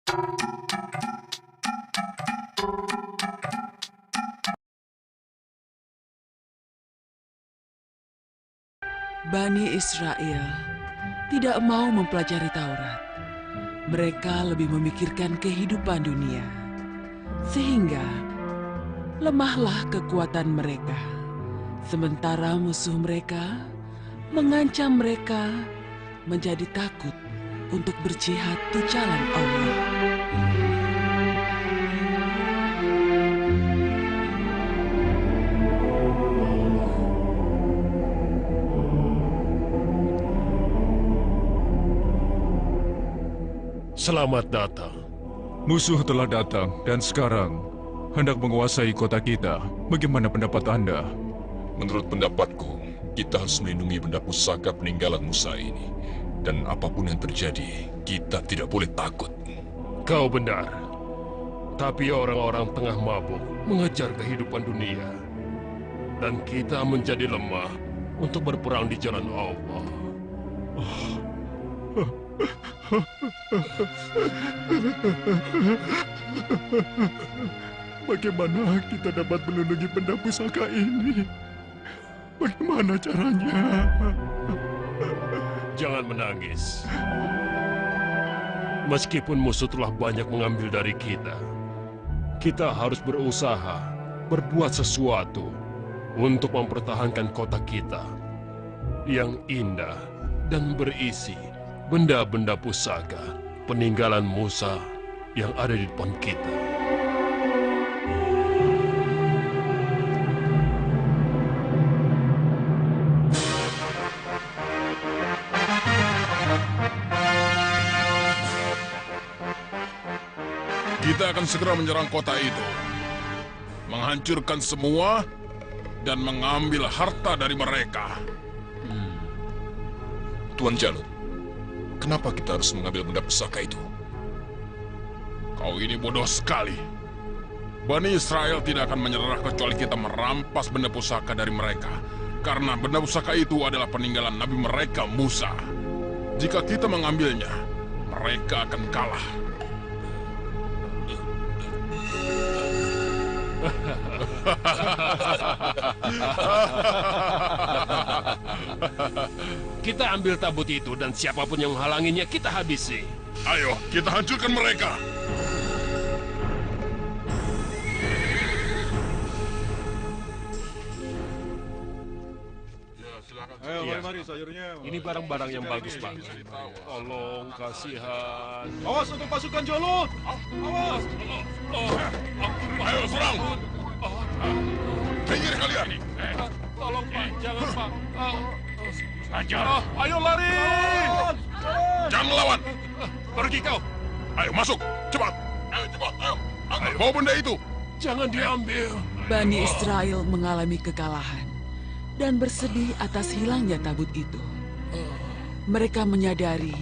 Bani Israel tidak mau mempelajari Taurat. Mereka lebih memikirkan kehidupan dunia. Sehingga lemahlah kekuatan mereka. Sementara musuh mereka mengancam mereka menjadi takut untuk berjihad di jalan Allah. Selamat datang. Musuh telah datang dan sekarang hendak menguasai kota kita. Bagaimana pendapat Anda? Menurut pendapatku, kita harus melindungi benda pusaka peninggalan Musa ini. Dan apapun yang terjadi, kita tidak boleh takut. Kau benar. Tapi orang-orang tengah mabuk mengejar kehidupan dunia. Dan kita menjadi lemah untuk berperang di jalan Allah. Bagaimana kita dapat melindungi benda pusaka ini? Bagaimana caranya? Jangan menangis. Meskipun musuh telah banyak mengambil dari kita, kita harus berusaha berbuat sesuatu untuk mempertahankan kota kita yang indah dan berisi benda-benda pusaka peninggalan Musa yang ada di depan kita. Kita akan segera menyerang kota itu, menghancurkan semua, dan mengambil harta dari mereka. Tuan Jalut, kenapa kita harus mengambil benda pusaka itu? Kau ini bodoh sekali. Bani Israel tidak akan menyerah kecuali kita merampas benda pusaka dari mereka. Karena benda pusaka itu adalah peninggalan Nabi mereka, Musa. Jika kita mengambilnya, mereka akan kalah. Kita ambil tabut itu dan siapapun yang menghalanginya kita habisi. Ayo, kita hancurkan mereka. Ayo, mari sayurnya. Ini barang-barang yang bagus banget. Tolong, kasihan. Awas untuk pasukan Jalut. Awas. Ayo, serang. Minggir kalian. Tolong, Pak. Jangan, Pak. Ajar. Ayo lari. Jangan melawan. Pergi kau. Ayo, masuk. Cepat. Ayo, cepat. Ayo. Bawa benda itu. Jangan diambil. Bani Israel mengalami kekalahan dan bersedih atas hilangnya tabut itu. Mereka menyadari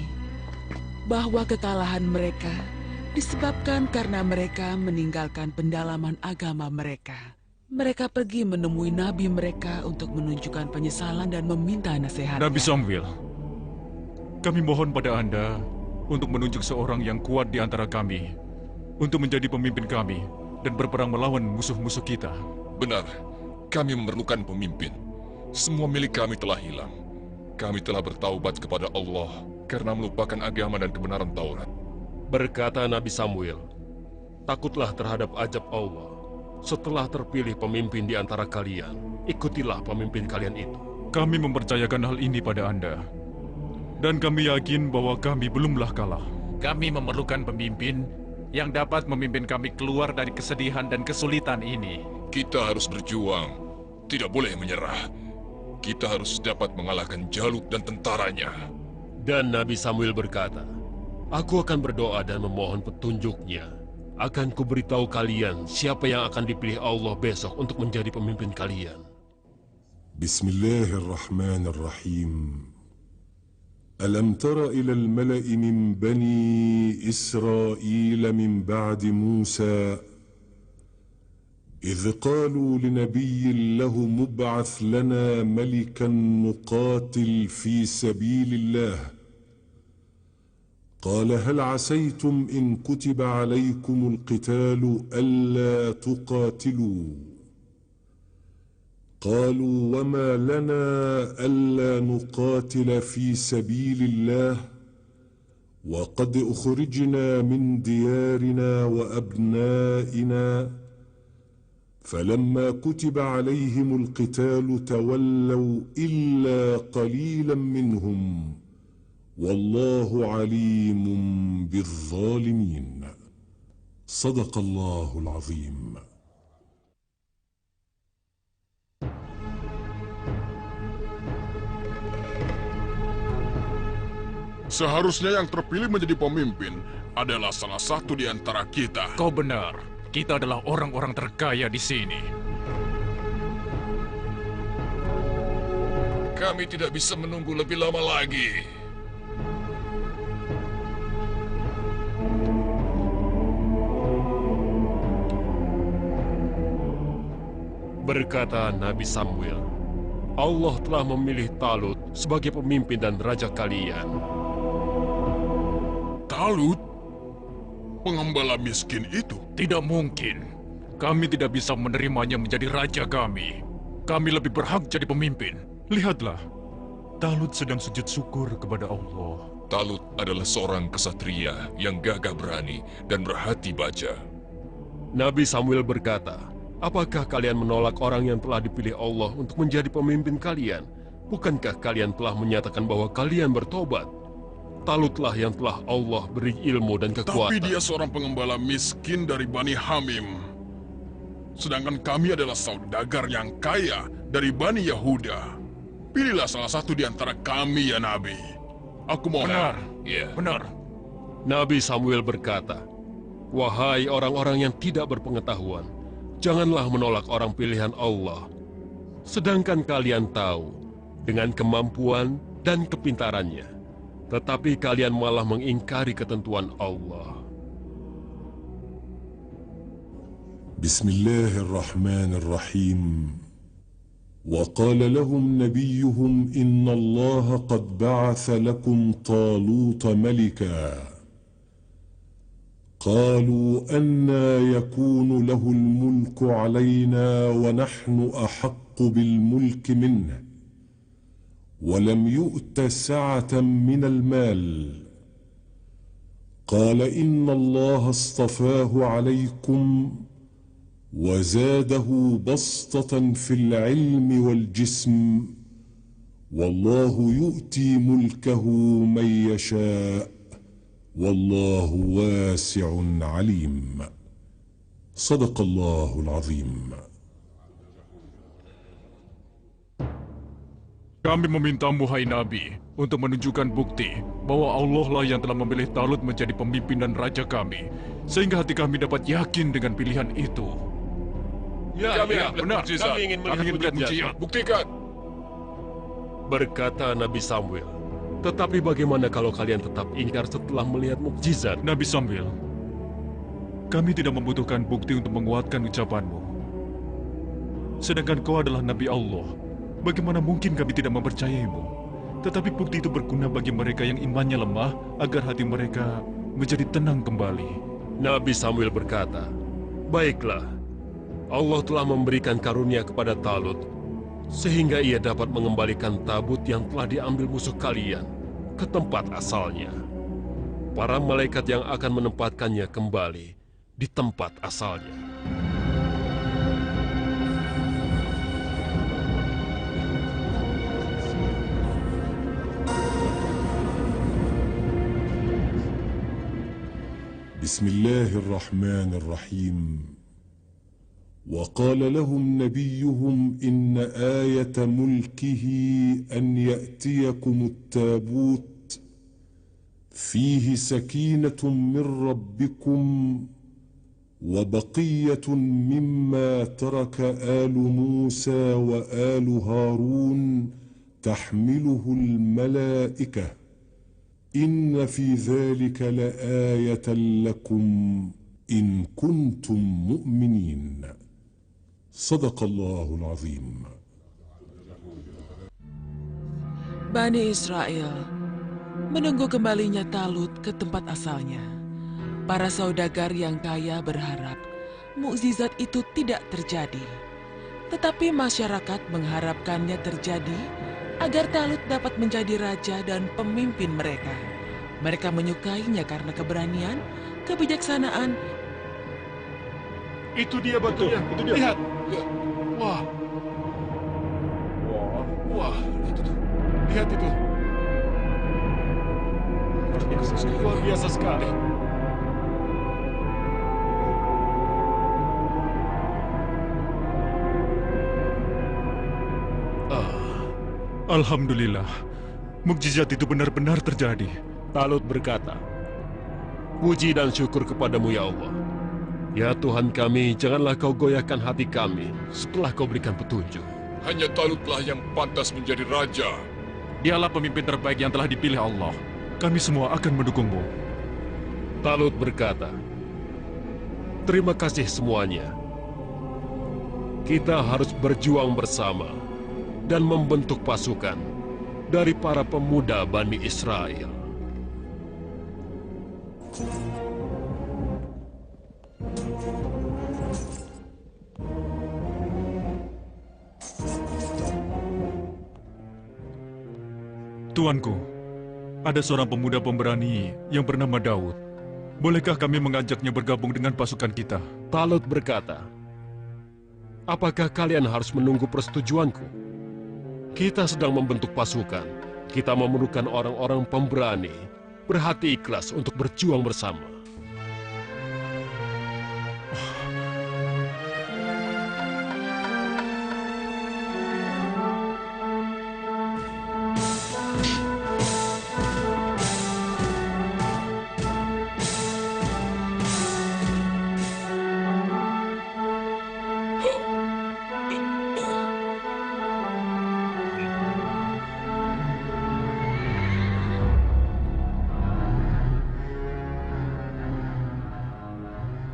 bahwa kekalahan mereka disebabkan karena mereka meninggalkan pendalaman agama mereka. Mereka pergi menemui nabi mereka untuk menunjukkan penyesalan dan meminta nasihat. Nabi Samuel, kami mohon pada Anda untuk menunjuk seorang yang kuat di antara kami untuk menjadi pemimpin kami dan berperang melawan musuh-musuh kita. Benar. Kami memerlukan pemimpin. Semua milik kami telah hilang. Kami telah bertaubat kepada Allah karena melupakan agama dan kebenaran Taurat. Berkata Nabi Samuel, takutlah terhadap ajab Allah. Setelah terpilih pemimpin di antara kalian, ikutilah pemimpin kalian itu. Kami mempercayakan hal ini pada Anda. Dan kami yakin bahwa kami belumlah kalah. Kami memerlukan pemimpin yang dapat memimpin kami keluar dari kesedihan dan kesulitan ini. Kita harus berjuang. Tidak boleh menyerah. Kita harus dapat mengalahkan Jalut dan tentaranya. Dan Nabi Samuel berkata, aku akan berdoa dan memohon petunjuknya. Akan kuberitahu kalian siapa yang akan dipilih Allah besok untuk menjadi pemimpin kalian. Bismillahirrahmanirrahim. Alam tara ila al-mala'i min bani Israel min ba'di Musa إذ قالوا لنبي له مبعث لنا ملكا نقاتل في سبيل الله قال هل عسيتم إن كتب عليكم القتال ألا تقاتلوا قالوا وما لنا ألا نقاتل في سبيل الله وقد أخرجنا من ديارنا وأبنائنا فلما كتب عليهم القتال تولوا إلا قليلا منهم والله عليم بالظالمين صدق الله العظيم. Seharusnya yang terpilih menjadi pemimpin adalah salah satu di antara kita. Kau benar. Kita adalah orang-orang terkaya di sini. Kami tidak bisa menunggu lebih lama lagi. Berkata Nabi Samuel, Allah telah memilih Talut sebagai pemimpin dan raja kalian. Talut? Pengembala miskin itu? Tidak mungkin. Kami tidak bisa menerimanya menjadi raja kami. Kami lebih berhak jadi pemimpin. Lihatlah, Talut sedang sujud syukur kepada Allah. Talut adalah seorang kesatria yang gagah berani dan berhati baja. Nabi Samuel berkata, apakah kalian menolak orang yang telah dipilih Allah untuk menjadi pemimpin kalian? Bukankah kalian telah menyatakan bahwa kalian bertobat? Talutlah yang telah Allah beri ilmu dan kekuatan. Tapi dia seorang pengembala miskin dari Bani Hamim. Sedangkan kami adalah saudagar yang kaya dari Bani Yahuda. Pilihlah salah satu di antara kami ya Nabi. Aku mohon. Benar. Ya. Benar. Nabi Samuel berkata, wahai orang-orang yang tidak berpengetahuan, janganlah menolak orang pilihan Allah. Sedangkan kalian tahu dengan kemampuan dan kepintarannya. Tetapi kalian malah mengingkari ketentuan Allah. Bismillahirrahmanirrahim. وقال لهم نبيهم إن الله قد بعث لكم طالوت ملكا قالوا أنى يكون له الملك علينا ونحن أحق بالملك منه ولم يؤت سعة من المال قال إن الله اصطفاه عليكم وزاده بسطة في العلم والجسم والله يؤتي ملكه من يشاء والله واسع عليم صدق الله العظيم. Kami memintamu, hai Nabi, untuk menunjukkan bukti bahwa Allah lah yang telah memilih Talut menjadi pemimpin dan raja kami, sehingga hati kami dapat yakin dengan pilihan itu. Ya, benar. Kami ingin melihat mukjizat. Buktikan. Berkata Nabi Samuel, tetapi bagaimana kalau kalian tetap ingkar setelah melihat mukjizat? Nabi Samuel, kami tidak membutuhkan bukti untuk menguatkan ucapanmu. Sedangkan kau adalah Nabi Allah, bagaimana mungkin kami tidak mempercayaimu? Tetapi bukti itu berguna bagi mereka yang imannya lemah, agar hati mereka menjadi tenang kembali. Nabi Samuel berkata, baiklah, Allah telah memberikan karunia kepada Talut, sehingga ia dapat mengembalikan tabut yang telah diambil musuh kalian ke tempat asalnya. Para malaikat yang akan menempatkannya kembali di tempat asalnya. Bismillahirrahmanirrahim. وقال لهم نبيهم إن آية ملكه أن يأتيكم التابوت فيه سكينة من ربكم وبقية مما ترك آل موسى وآل هارون تحمله الملائكة إن في ذلك لآية لكم إن كنتم مؤمنين صدق الله العظيم. Bani Israel, menunggu kembalinya Talut ke tempat asalnya. Para saudagar yang kaya berharap mukjizat itu tidak terjadi. Tetapi masyarakat mengharapkannya terjadi agar Talut dapat menjadi raja dan pemimpin mereka. Mereka menyukainya karena keberanian, kebijaksanaan. Itu dia batunya. Itu dia. Lihat. Wah. Wah, itu tuh. Lihat itu. Luar biasa sekali. Alhamdulillah, mukjizat itu benar-benar terjadi. Talut berkata, "Puji dan syukur kepadamu ya Allah. Ya Tuhan kami, janganlah kau goyahkan hati kami setelah kau berikan petunjuk." Hanya Talutlah yang pantas menjadi raja. Dialah pemimpin terbaik yang telah dipilih Allah. Kami semua akan mendukungmu. Talut berkata, "Terima kasih semuanya. Kita harus berjuang bersama dan membentuk pasukan dari para pemuda Bani Israel." Tuanku, ada seorang pemuda pemberani yang bernama Daud. Bolehkah kami mengajaknya bergabung dengan pasukan kita? Talut berkata, "Apakah kalian harus menunggu persetujuanku? Kita sedang membentuk pasukan. Kita memerlukan orang-orang pemberani, berhati ikhlas untuk berjuang bersama."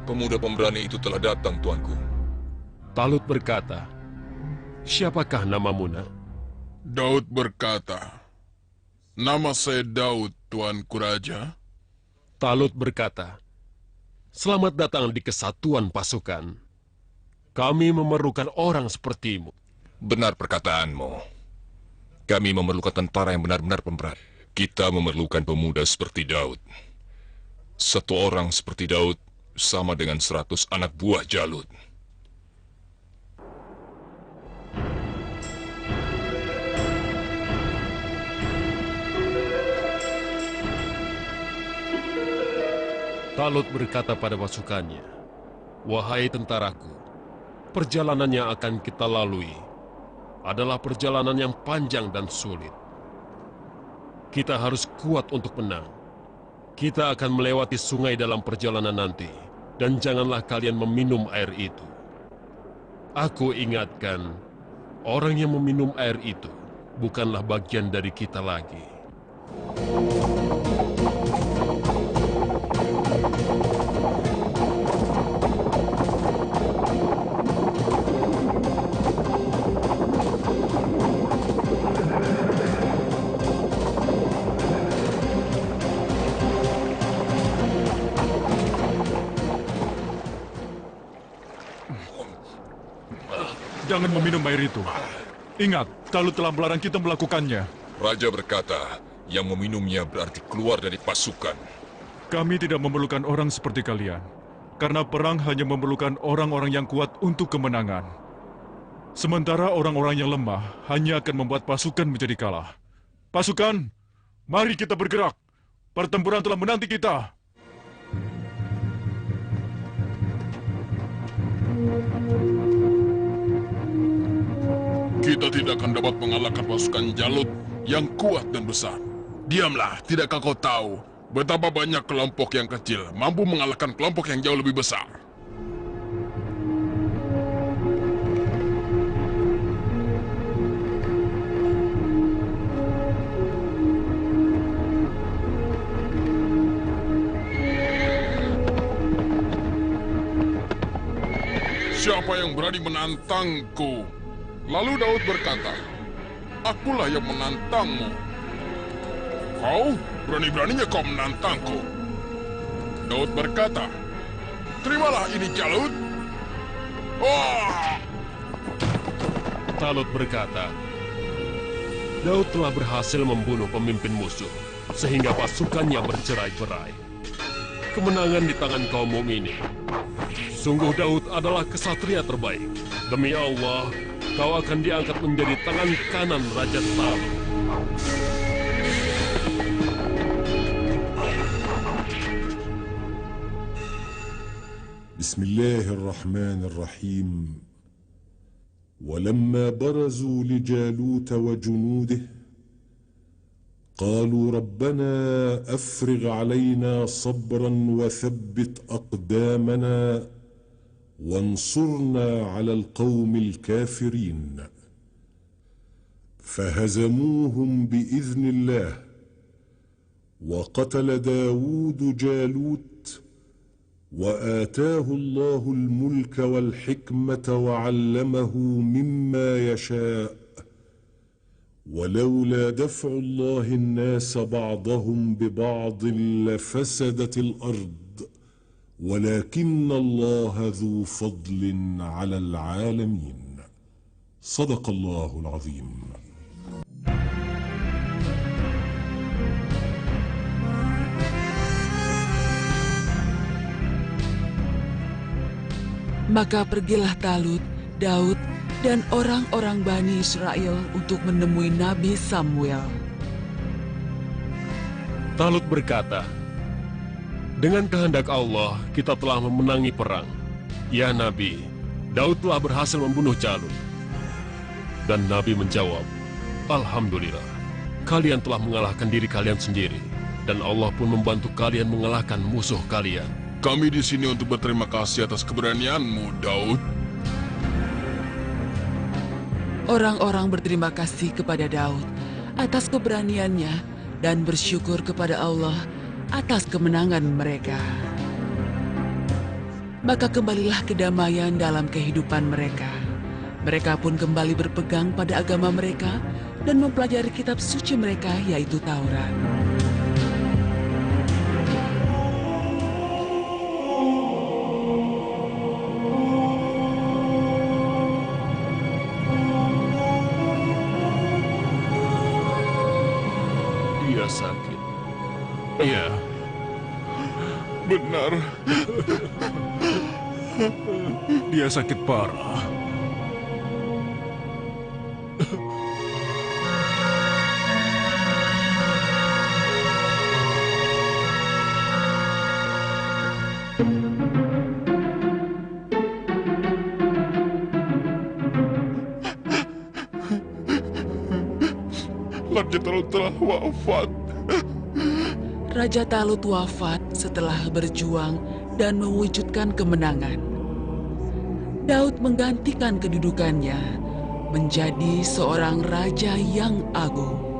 Pemuda pemberani itu telah datang, tuanku. Talut berkata, "Siapakah namamu, nak?" Daud berkata, "Nama saya Daud, tuanku raja." Talut berkata, "Selamat datang di kesatuan pasukan. Kami memerlukan orang sepertimu." Benar perkataanmu. Kami memerlukan tentara yang benar-benar pemberani. Kita memerlukan pemuda seperti Daud. Satu orang seperti Daud sama dengan 100 anak buah Jalut. Talut berkata pada pasukannya, "Wahai tentaraku, perjalanan yang akan kita lalui adalah perjalanan yang panjang dan sulit. Kita harus kuat untuk menang. Kita akan melewati sungai dalam perjalanan nanti, dan janganlah kalian meminum air itu. Aku ingatkan, orang yang meminum air itu bukanlah bagian dari kita lagi." Jangan meminum air itu. Ingat, Talut telah melarang kita melakukannya. Raja berkata, yang meminumnya berarti keluar dari pasukan. Kami tidak memerlukan orang seperti kalian. Karena perang hanya memerlukan orang-orang yang kuat untuk kemenangan. Sementara orang-orang yang lemah hanya akan membuat pasukan menjadi kalah. Pasukan, mari kita bergerak. Pertempuran telah menanti kita. Kita tidak akan dapat mengalahkan pasukan Jalut yang kuat dan besar. Diamlah, tidakkah kau tahu betapa banyak kelompok yang kecil mampu mengalahkan kelompok yang jauh lebih besar? Siapa yang berani menantangku? Lalu Daud berkata, "Akulah yang menantangmu." Kau? Berani-beraninya kau menantangku. Daud berkata, "Terimalah ini, Jalut." Wah! Talut berkata, Daud telah berhasil membunuh pemimpin musuh, sehingga pasukannya bercerai-berai. Kemenangan di tangan kaummu ini. Sungguh Daud adalah kesatria terbaik. Demi Allah, kau akan diangkat menjadi tangan kanan Raja Talut. بسم الله الرحمن الرحيم ولما برزوا لجالوت وجنوده قالوا ربنا أفرغ علينا صبرا وثبت أقدامنا وانصرنا على القوم الكافرين فهزموهم بإذن الله وقتل داود جالوت وآتاه الله الملك والحكمة وعلمه مما يشاء ولولا دفع الله الناس بعضهم ببعض لفسدت الأرض ولكن الله ذو فضل على العالمين صدق الله العظيم. Maka pergilah Talut, Daud, dan orang-orang Bani Israel untuk menemui Nabi Samuel. Talut berkata, dengan kehendak Allah, kita telah memenangi perang. Ya Nabi, Daud telah berhasil membunuh Jalut. Dan Nabi menjawab, Alhamdulillah, kalian telah mengalahkan diri kalian sendiri. Dan Allah pun membantu kalian mengalahkan musuh kalian. Kami di sini untuk berterima kasih atas keberanianmu, Daud. Orang-orang berterima kasih kepada Daud atas keberaniannya dan bersyukur kepada Allah atas kemenangan mereka. Maka kembalilah kedamaian dalam kehidupan mereka. Mereka pun kembali berpegang pada agama mereka dan mempelajari kitab suci mereka, yaitu Taurat. Dia sakit. Iya. Benar. Dia sakit parah. Raja Talut telah wafat. Raja Talut wafat setelah berjuang dan mewujudkan kemenangan. Daud menggantikan kedudukannya menjadi seorang raja yang agung.